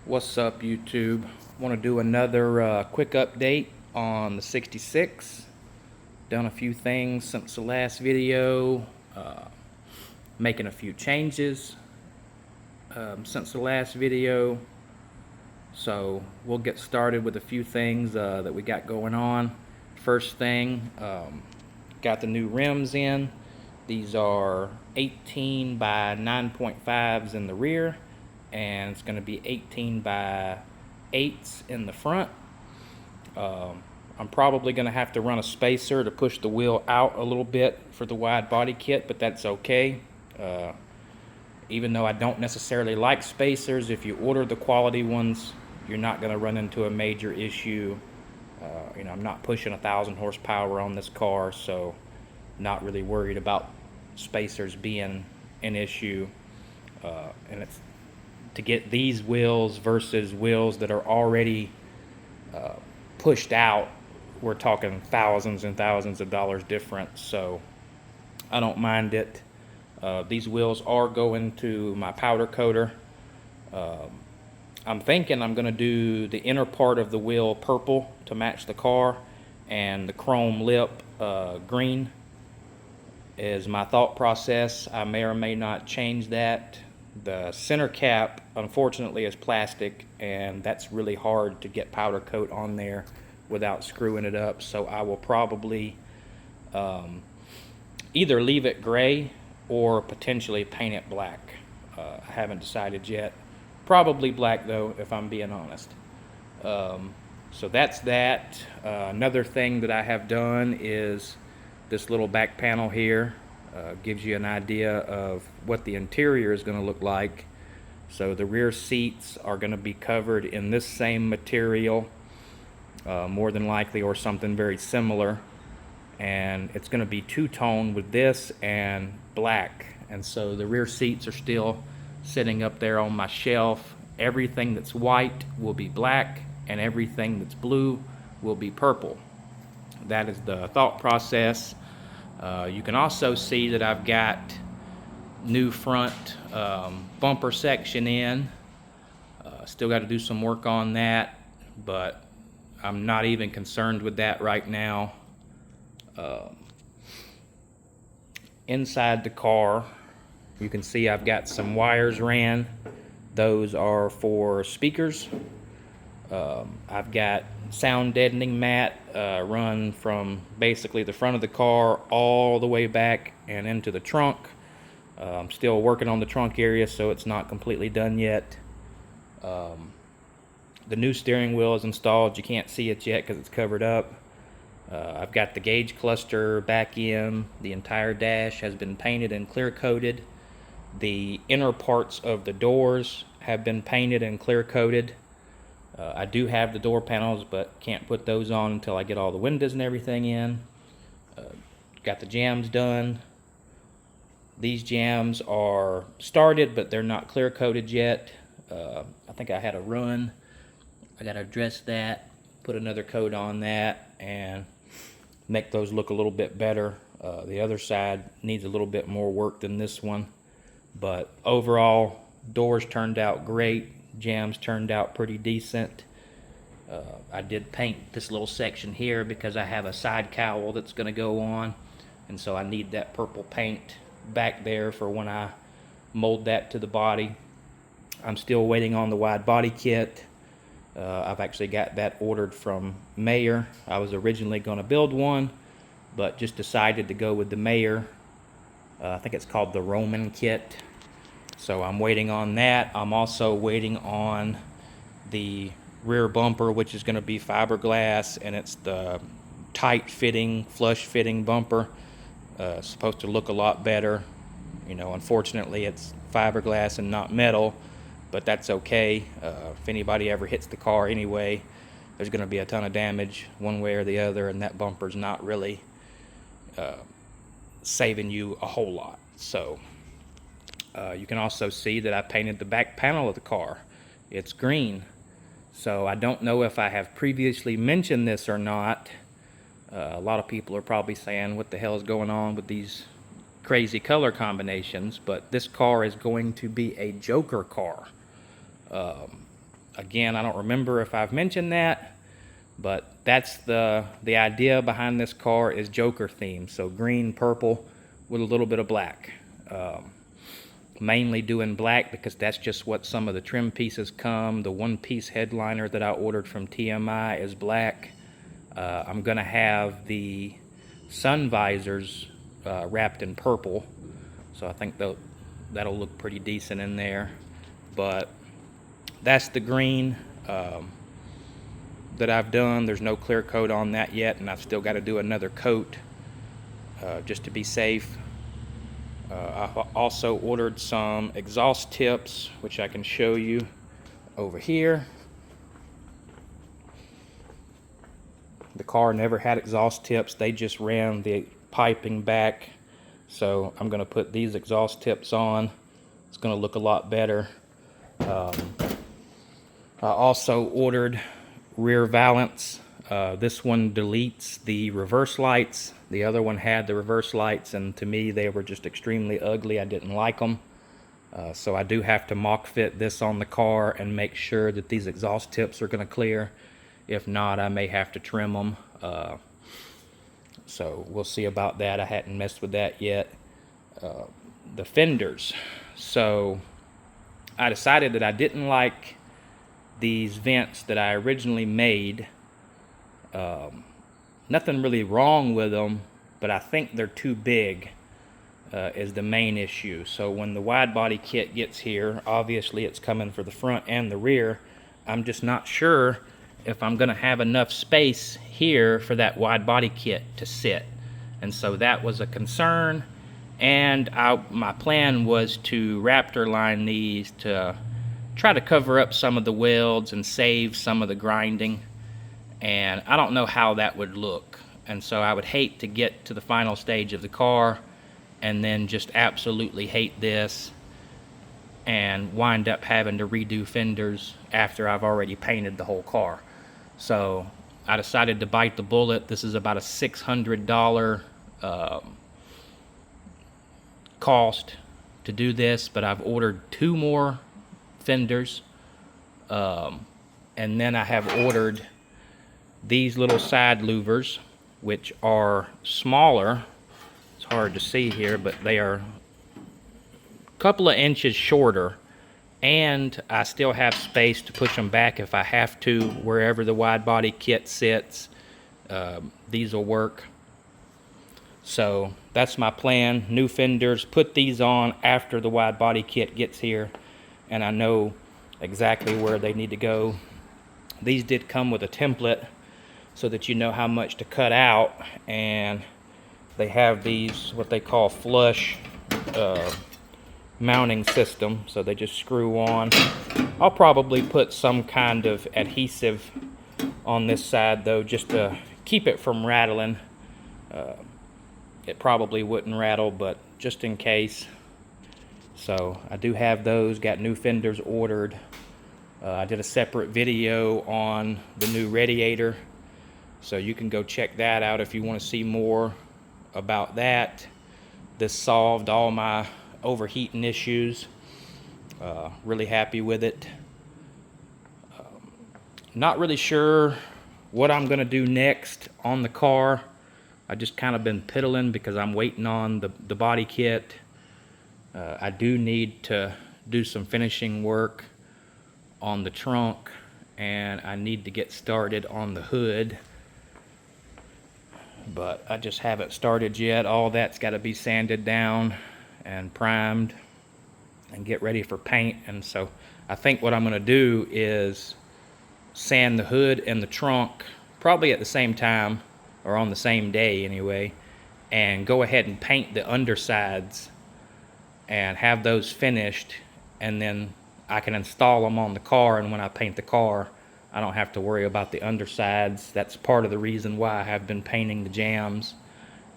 What's up, YouTube? Want to do another quick update on the 66. Done a few things since the last video, making a few changes since the last video. So we'll get started with a few things that we got going on. First thing, got the new rims in. These are 18 by 9.5s in the rear, and it's going to be 18 by 8s in the front. I'm probably going to have to run a spacer to push the wheel out a little bit for the wide body kit, but that's okay. Even though I don't necessarily like spacers, if you order the quality ones, you're not going to run into a major issue. I'm not pushing 1,000 horsepower on this car, so not really worried about spacers being an issue. And it's to get these wheels versus wheels that are already pushed out, we're talking thousands and thousands of dollars difference, so I don't mind it. These wheels are going to my powder coater. I'm thinking I'm going to do the inner part of the wheel purple to match the car, and the chrome lip green is my thought process. I may or may not change that. The center cap, unfortunately, is plastic, and that's really hard to get powder coat on there without screwing it up, so I will probably either leave it gray or potentially paint it black. I haven't decided yet. Probably black, though, if I'm being honest. So that's that. Another thing that I have done is this little back panel here. Gives you an idea of what the interior is going to look like. So the rear seats are going to be covered in this same material, more than likely, or something very similar. And it's going to be two-tone with this and black. And so the rear seats are still sitting up there on my shelf. Everything that's white will be black, and everything that's blue will be purple. That is the thought process. You can also see that I've got new front bumper section in. Still got to do some work on that, but I'm not even concerned with that right now. Inside the car, you can see I've got some wires ran. Those are for speakers. I've got sound deadening mat run from basically the front of the car all the way back and into the trunk. I'm still working on the trunk area, so it's not completely done yet. The new steering wheel is installed. You can't see it yet because it's covered up. I've got the gauge cluster back in. The entire dash has been painted and clear coated. The inner parts of the doors have been painted and clear coated. I do have the door panels, but can't put those on until I get all the windows and everything in. Got the jambs done. These jambs are started, but they're not clear coated yet. I think I had a run. I got to address that, put another coat on that, and make those look a little bit better. The other side needs a little bit more work than this one, but overall, doors turned out great. Jambs turned out pretty decent. I did paint this little section here because I have a side cowl that's going to go on, and so I need that purple paint back there for when I mold that to the body. I'm still waiting on the wide body kit. I've actually got that ordered from Mayer. I was originally going to build one, but just decided to go with the Mayer. I think it's called the Roman kit. So I'm waiting on that. I'm also waiting on the rear bumper, which is going to be fiberglass, and it's the tight fitting, flush fitting bumper. It's supposed to look a lot better. Unfortunately it's fiberglass and not metal, but that's okay. If anybody ever hits the car anyway, there's going to be a ton of damage one way or the other, and that bumper's not really saving you a whole lot. So you can also see that I painted the back panel of the car. It's green. So I don't know if I have previously mentioned this or not. A lot of people are probably saying, what the hell is going on with these crazy color combinations? But this car is going to be a Joker car. Again, I don't remember if I've mentioned that, but that's the idea behind this car is Joker theme. So green, purple with a little bit of black. Mainly doing black because that's just what some of the trim pieces come. The one-piece headliner that I ordered from TMI is black. I'm gonna have the sun visors wrapped in purple, so I think that'll look pretty decent in there. But that's the green that I've done. There's no clear coat on that yet, and I've still got to do another coat just to be safe. I've also ordered some exhaust tips, which I can show you over here. The car never had exhaust tips, they just ran the piping back. So I'm going to put these exhaust tips on. It's going to look a lot better. I also ordered rear valance. This one deletes the reverse lights. The other one had the reverse lights, and to me they were just extremely ugly. I didn't like them. So I do have to mock fit this on the car and make sure that these exhaust tips are going to clear. If not, I may have to trim them. So we'll see about that. I hadn't messed with that yet. The fenders. So I decided that I didn't like these vents that I originally made. Nothing really wrong with them, but I think they're too big is the main issue. So when the wide body kit gets here, obviously it's coming for the front and the rear. I'm just not sure if I'm gonna have enough space here for that wide body kit to sit. And so that was a concern. And my plan was to Raptor line these to try to cover up some of the welds and save some of the grinding. And I don't know how that would look. And so I would hate to get to the final stage of the car and then just absolutely hate this and wind up having to redo fenders after I've already painted the whole car. So I decided to bite the bullet. This is about a $600 cost to do this, but I've ordered 2 more fenders, and then I have ordered these little side louvers, which are smaller. It's hard to see here, but they are a couple of inches shorter, and I still have space to push them back if I have to, wherever the wide body kit sits. These will work. So that's my plan. New fenders, put these on after the wide body kit gets here, and I know exactly where they need to go. These did come with a template so that you know how much to cut out, and they have these what they call flush mounting system, so they just screw on. I'll probably put some kind of adhesive on this side though, just to keep it from rattling. It probably wouldn't rattle, but just in case. So I do have those, got new fenders ordered. I did a separate video on the new radiator, so you can go check that out if you want to see more about that. This solved all my overheating issues. Really happy with it. Not really sure what I'm gonna do next on the car. I just kind of been piddling because I'm waiting on the body kit. I do need to do some finishing work on the trunk, and I need to get started on the hood, but I just haven't started yet. All that's got to be sanded down and primed and get ready for paint. And so I think what I'm going to do is sand the hood and the trunk probably at the same time, or on the same day anyway, and go ahead and paint the undersides and have those finished, and then I can install them on the car, and when I paint the car I don't have to worry about the undersides. That's part of the reason why I have been painting the jambs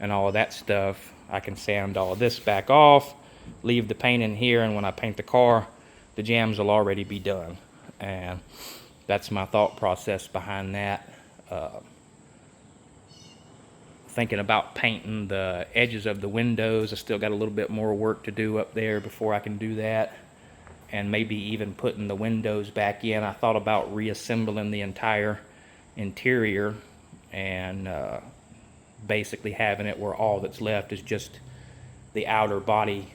and all of that stuff. I can sand all of this back off, leave the paint in here, and when I paint the car the jambs will already be done. And that's my thought process behind that. Thinking about painting the edges of the windows. I still got a little bit more work to do up there before I can do that. and maybe even putting the windows back in. I thought about reassembling the entire interior and basically having it where all that's left is just the outer body,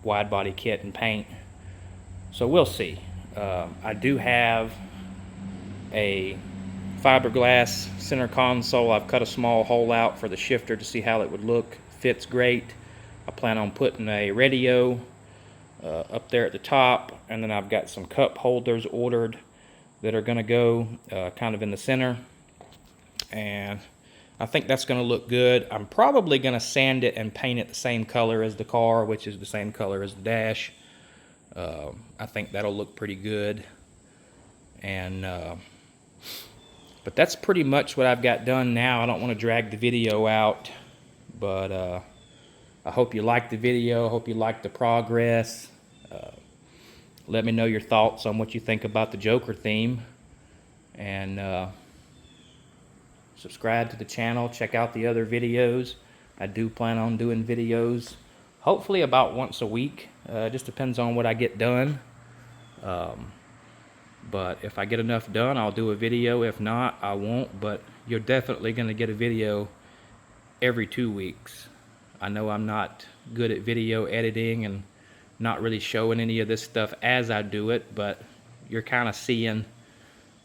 wide body kit and paint. So we'll see. I do have a fiberglass center console. I've cut a small hole out for the shifter to see how it would look. Fits great. I plan on putting a radio up there at the top, and then I've got some cup holders ordered that are going to go kind of in the center, and I think that's going to look good. I'm probably going to sand it and paint it the same color as the car, which is the same color as the dash. I think that'll look pretty good. And but that's pretty much what I've got done now. I don't want to drag the video out, but I hope you liked the video. I hope you liked the progress. Let me know your thoughts on what you think about the Joker theme, and subscribe to the channel. Check out the other videos. I do plan on doing videos hopefully about once a week. Just depends on what I get done. But if I get enough done, I'll do a video. If not, I won't. But you're definitely going to get a video every 2 weeks. I know I'm not good at video editing and not really showing any of this stuff as I do it, but you're kind of seeing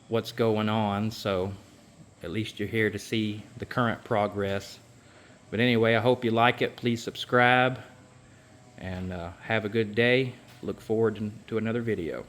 what's going on, so at least you're here to see the current progress. But anyway, I hope you like it. Please subscribe, and have a good day. Look forward to another video.